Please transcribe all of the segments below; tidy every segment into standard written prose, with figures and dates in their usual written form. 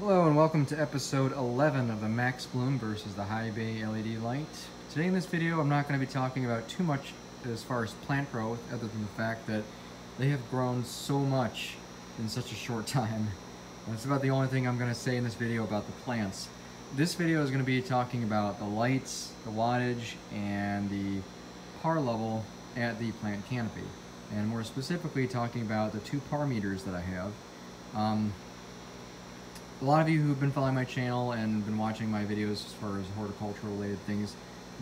Hello and welcome to episode 11 of the MaxBloom versus the High Bay LED light. Today in this video I'm not going to be talking about too much as far as plant growth other than the fact that they have grown so much in such a short time. That's about the only thing I'm going to say in this video about the plants. This video is going to be talking about the lights, the wattage, and the par level at the plant canopy. And more specifically talking about the two par meters that I have. A lot of you who've been following my channel and been watching my videos as far as horticultural related things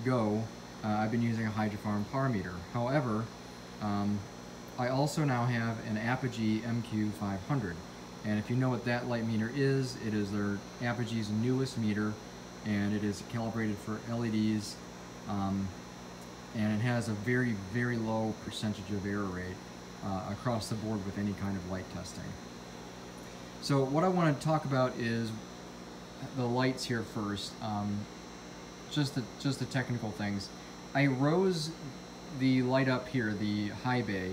go, I've been using a Hydrofarm par meter. However, I also now have an Apogee MQ500. And if you know what that light meter is, it is their Apogee's newest meter, and it is calibrated for LEDs, and it has a very, very low percentage of error rate across the board with any kind of light testing. So what I want to talk about is the lights here first, just the technical things. I rose the light up here, the high bay,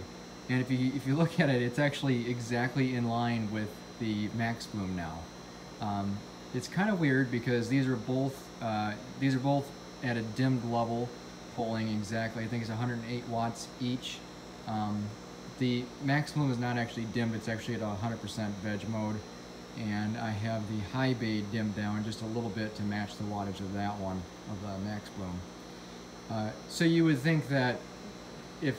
and if you look at it, it's actually exactly in line with the MaxBloom now. It's kind of weird because these are both at a dimmed level, pulling exactly, I think it's 108 watts each. The MaxBloom is not actually dimmed, it's actually at 100% veg mode, and I have the high bay dimmed down just a little bit to match the wattage of that one, of the MaxBloom. So you would think that if,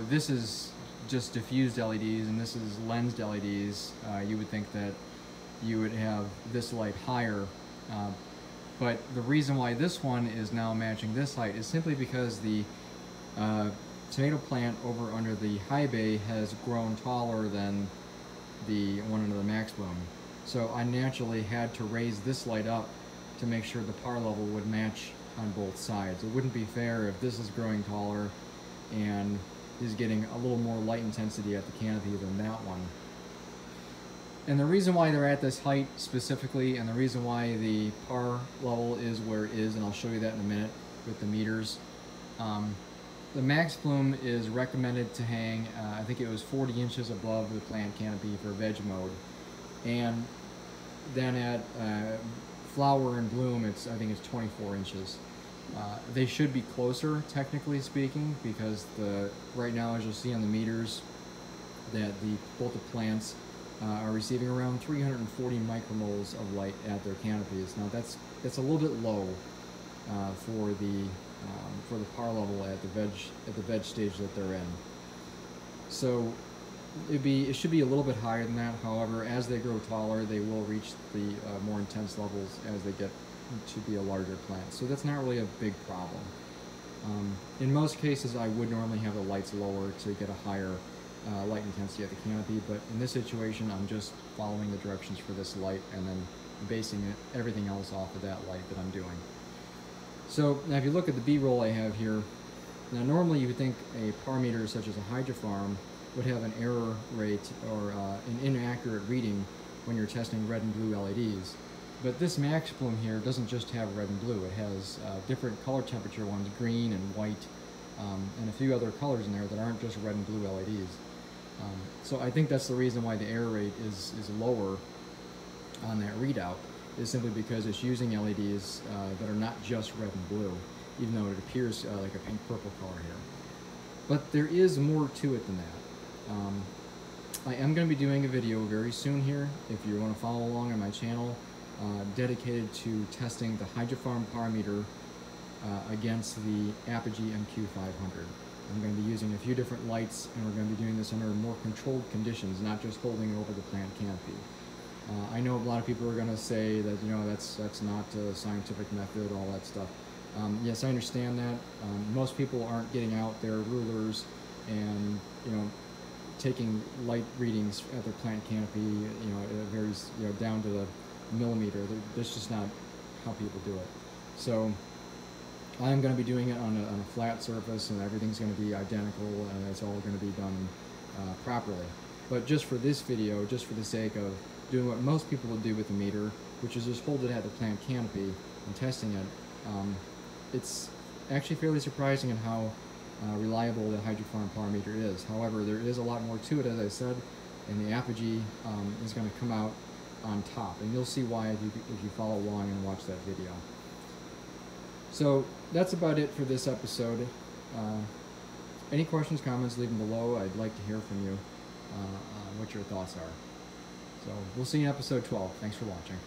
this is just diffused LEDs and this is lensed LEDs, you would think that you would have this light higher, but the reason why this one is now matching this light is simply because the tomato plant over under the high bay has grown taller than the one under the MaxBloom. So I naturally had to raise this light up to make sure the par level would match on both sides. It wouldn't be fair if this is growing taller and is getting a little more light intensity at the canopy than that one. And the reason why they're at this height specifically, and the reason why the par level is where it is, and I'll show you that in a minute with the meters, the MaxBloom is recommended to hang, I think it was 40 inches above the plant canopy for veg mode. And then at flower and bloom, I think it's 24 inches. They should be closer, technically speaking, because right now, as you'll see on the meters, that both the plants are receiving around 340 micromoles of light at their canopies. Now that's a little bit low for the par level at the veg stage that they're in. So it should be a little bit higher than that. However, as they grow taller, they will reach the more intense levels as they get to be a larger plant. So that's not really a big problem. In most cases, I would normally have the lights lower to get a higher light intensity at the canopy, but in this situation, I'm just following the directions for this light and then basing everything else off of that light that I'm doing. So now if you look at the B-roll I have here, now normally you would think a par meter such as a Hydrofarm would have an error rate or an inaccurate reading when you're testing red and blue LEDs. But this MaxBloom here doesn't just have red and blue, it has different color temperature ones, green and white, and a few other colors in there that aren't just red and blue LEDs. So I think that's the reason why the error rate is lower on that readout, is simply because it's using LEDs that are not just red and blue, even though it appears like a pink-purple color here. But there is more to it than that. I am going to be doing a video very soon here, if you want to follow along on my channel, dedicated to testing the Hydrofarm par meter against the Apogee MQ500. I'm going to be using a few different lights, and we're going to be doing this under more controlled conditions, not just holding over the plant canopy. I know a lot of people are going to say that that's not a scientific method, all that stuff. Yes, I understand that. Most people aren't getting out their rulers and taking light readings at their plant canopy. It varies down to the millimeter. That's just not how people do it. So I'm going to be doing it on a flat surface, and everything's going to be identical, and it's all going to be done properly. But just for this video, just for the sake of doing what most people would do with a meter, which is just hold it at the plant canopy and testing it, it's actually fairly surprising in how reliable the Hydrofarm par meter is. However, there is a lot more to it, as I said, and the Apogee is going to come out on top, and you'll see why if you follow along and watch that video. So that's about it for this episode. Any questions, comments, leave them below. I'd like to hear from you what your thoughts are. So we'll see you in episode 12. Thanks for watching.